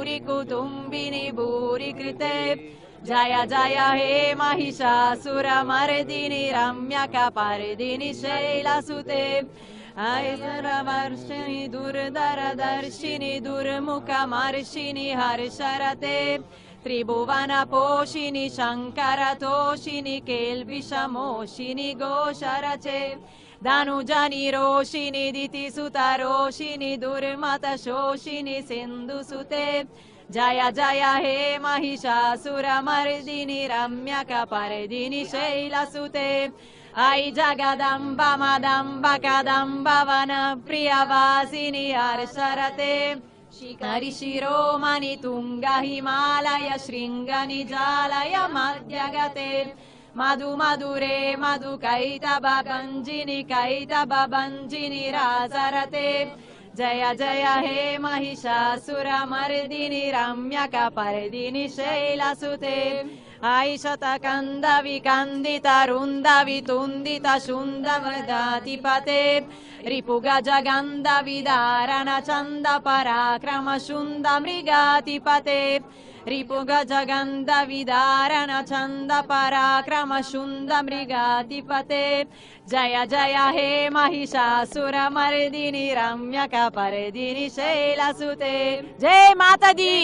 भूरि कुटुम्बिनि भूरि कृते जय जय हे महिषासुरमर्दिनि रम्यकपर्दिनि शैलसुते ऐश्वर्यवर्षिणि दुर्धरदर्शिनि दुर्मुखमर्षिणि हर्षरते त्रिभुवनपोषिणि शङ्करतोषिणि केल्विषमोषिणि घोषरचे धनुजनिरोषिणि दितिसुतरोषिणि दुर्मतशोषिणि सिन्धुसुते जय जय हे महिषासुरमर्दिनि रम्यकपर्दिनि शैलसुते ऐ जगदम्ब मदम्ब कदम्ब वनप्रियवासिनि हर्षरते हरिशिरोमणि तुङ्ग हिमालय शृङ्गनिजालय मध्यगते मधु मधुरे मधु कैतभञ्जिनि कैतभञ्जिनि रासरते जय जय हे महिषासुरमर्दिनि रम्यकपर्दिनि शैलसुते ऐशतकन्द विकन्दित रुन्द वितुन्दित शुन्द वृदातिपते रिपुगजगन्ध विदारण चन्द पराक्रम शुन्द मृगातिपते रिपुगजगन्ध विदारण चन्द पराक्रम शुन्द मृगातिपते जय जय हे महिषासुरमर्दिनि रम्यकपर्दिनि शैलसुते जय माता दी।